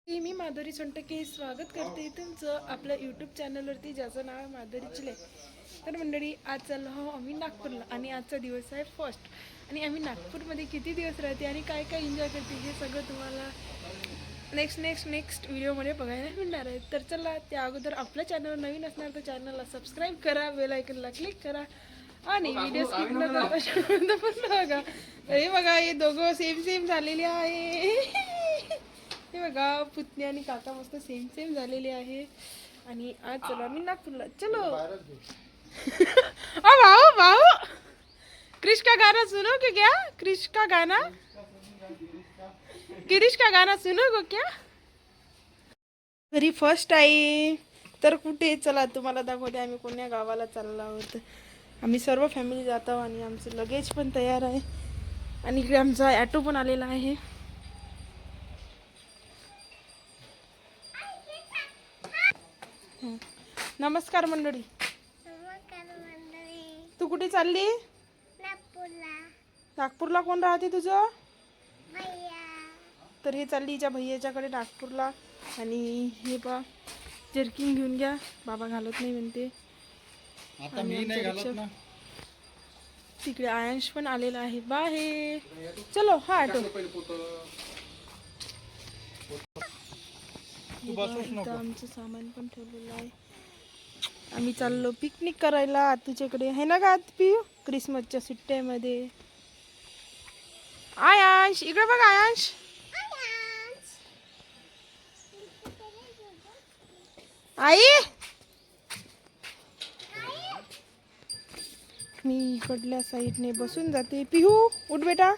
मी माधुरी सोनटके स्वागत करते तुमचं आपल्या यूट्यूब चॅनलवरती, ज्याचं नाव आहे माधुरी चिले. तर मंडळी, आज चाललो हो आम्ही नागपूरला आणि आजचा दिवस आहे फर्स्ट. आणि आम्ही नागपूरमध्ये किती दिवस राहते आणि काय काय एन्जॉय करते हे सगळं तुम्हाला नेक्स्ट व्हिडिओमध्ये बघायला मिळणार आहे. तर चला, त्या अगोदर आपल्या चॅनलवर नवीन असणार तर चॅनलला सबस्क्राईब करा, बेल आयकनला क्लिक करा आणि व्हिडिओ स्किप न करता पण बघा. हे बघा, हे दोघं सेम झालेले आहे. हे बघा, पुतणी आणि काका मस्त सेम झालेले आहे. आणि आज चलो आम्ही नागपूरला. चलो भाऊ क्रिश का गाना सुनो क्या? क्रिश का गाना सुनो गो क्या? घरी फर्स्ट आहे तर कुठे, चला तुम्हाला दाखवते आम्ही कोण्या गावाला चाललो आहोत. आम्ही सर्व फॅमिली जात आहोत आणि आमचं लगेज पण तयार आहे आणि इकडे आमचा ॲटो पण आलेला आहे. नमस्कार मंडळी. तू कुठे चालली? नागपूरला. कोण राहते तुझं? तर हे चालली हिच्या भैयाच्याकडे नागपूरला. आणि हे बा, जर्किंग घेऊन घ्या, बाबा घालत नाही म्हणते. आता मी नाही घालत ना. तिकडे आयांश पण आलेला आहे बाहेर. चलो हा ऑटो. आमचं सामान पण ठेवलेलं आहे. आम्ही चाललो पिकनिक करायला आतूच्याकडे, आहे ना का पिऊ? क्रिसमसच्या सुट्ट्यामध्ये. आयांश इकडे बघ. आयांश आई, मी इकडल्या साईडने बसून जाते. पिहू उठ बेटा.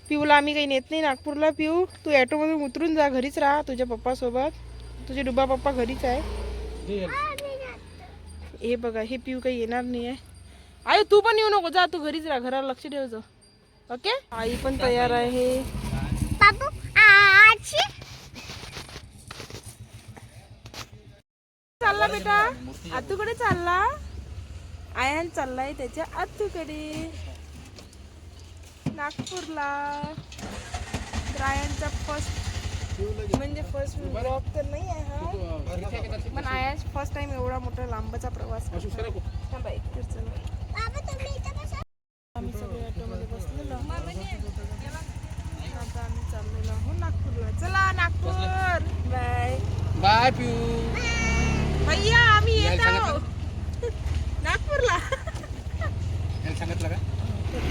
पिऊला आम्ही काही नेत नाही नागपूरला. पिऊ तू ॲटोमधून उतरून जा, घरीच राहा तुझ्या पप्पासोबत. तुझे डुबा पप्पा घरीच आहे. हे बघा, हे पिऊ काही येणार नाही आहे. आई तू पण येऊ नको, जा तू घरीच राहा, घराला लक्ष ठेव जा. ओके. आई पण तयार आहे. चालला बेटा आतूकडे चालला. आयान चाललाय त्याच्या आतूकडे नागपूरला. तर आयांचा फर्स्ट ब्लॉग तर नाही आहे हा, पण आयाश फर्स्ट टाइम एवढा मोठा लांबचा प्रवास करतो. आम्ही सगळे ऑटोमध्ये बसलेलो. आता आम्ही चाललेलो आहोत नागपूरला. चला नागपूर. बाय बाय पिऊ भैया, आम्ही येत आहोत नागपूरला. सांगितलं का?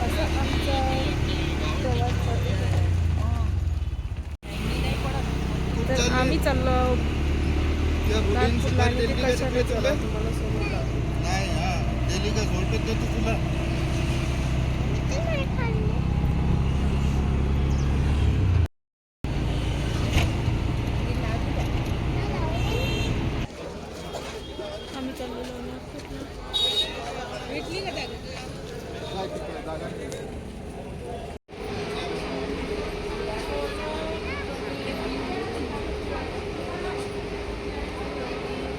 असं आमचा प्रवास चालू. तर आम्ही चाललो आहोत नागपूरला. आणि ते कशाने चला तुम्हाला समोर आम्ही चाललेलो नागपूरला.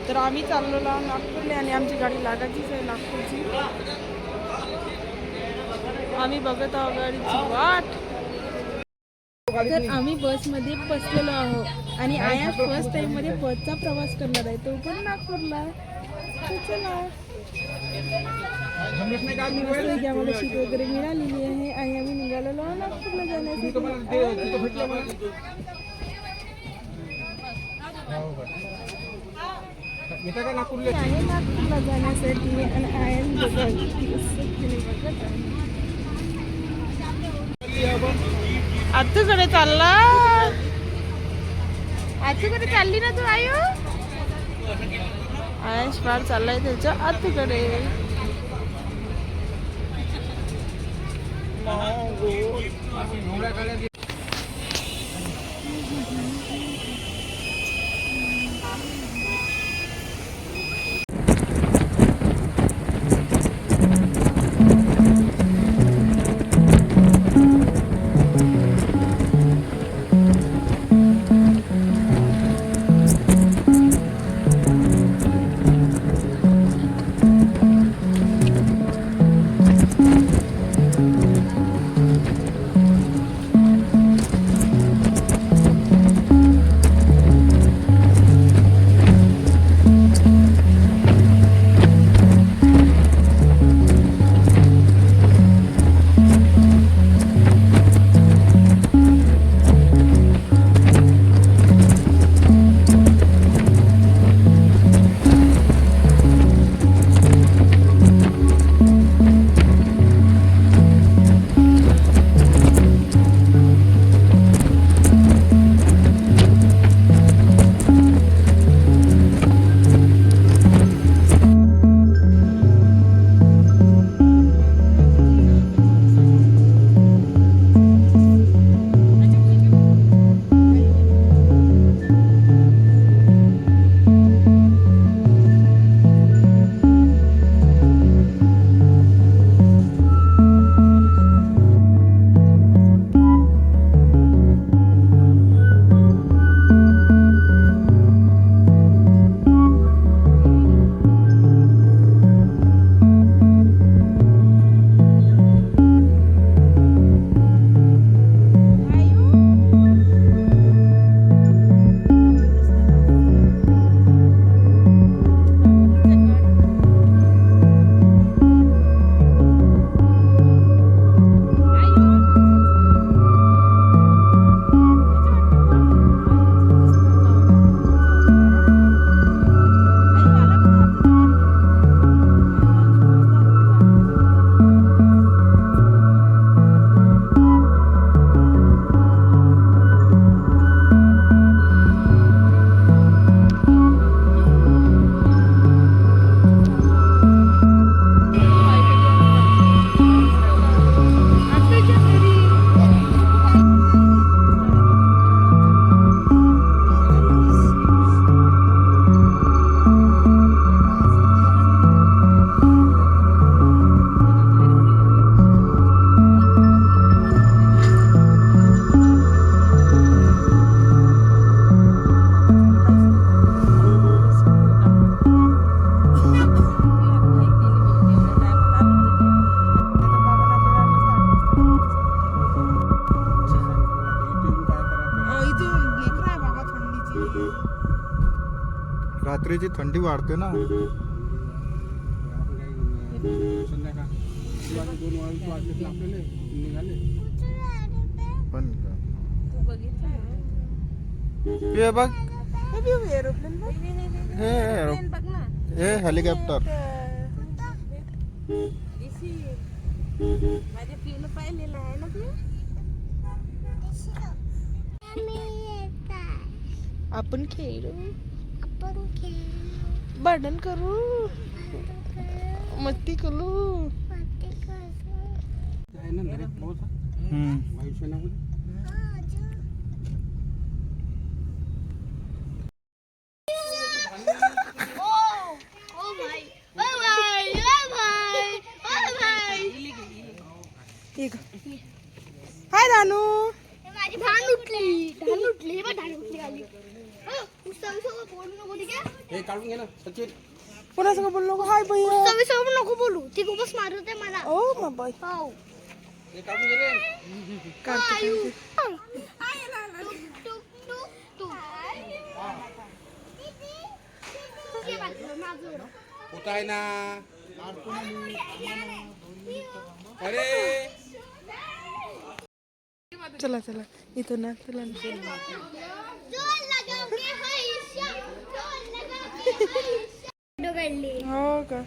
तर आम्ही चाललेलो नागपूरला आणि आमची गाडी लागायचीच आहे नागपूरची. आम्ही बघत आहोत गाडीची वाट. तर आम्ही बसमध्ये बसलेलो आहोत आणि आया फर्स्ट टाइम मध्ये बसचा प्रवास करणार आहे, तो पण नागपूरला. चला, आम्हाला सीट वगैरे मिळालेली आहे आणि आम्ही निघालेलो नागपूरला जाण्यासाठी. आहे नागपूरला जाण्यासाठी आणि आयन आतूकडे चालला. आतूकडे चालली ना तू आयु? आयश फार चाललाय त्याच्या आतूकडे. रात्रीची थंडी वाढते ना. संध्याकाळ 2 वाजले आपल्याला निघाले. पण तू बघितलं हे बघ, एरोप्लेन हे बघ ना. हे हेलिकॉप्टर. माझ्या पिऊन पाहिलेलं आहे ना तू. आपण खेळू, भांडण करू, मस्ती करू. आहे ना direct पाऊस हा. वायुसेनामध्ये. हाय दानू. माझी धान उठली हे बघ धान उठली आली बोलू नको ठीक आहे हे काढून घे ना सचिन. कोणासंग बोललो नको. हाय भैया. सवय नको बोलू ती खूपच मारत आहे मला ओ बाबा. हो हे काढून घे रे. काढते. होत आहे ना. अरे चला चला इथं ना. चला ना. हो का.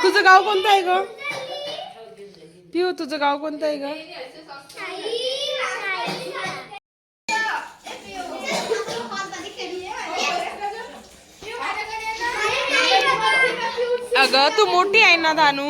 तुझं गाव कोणतं आहे ग पिऊ? तुझं गाव कोणतं आहे ग? अगं तू मोठी आहे ना दानू.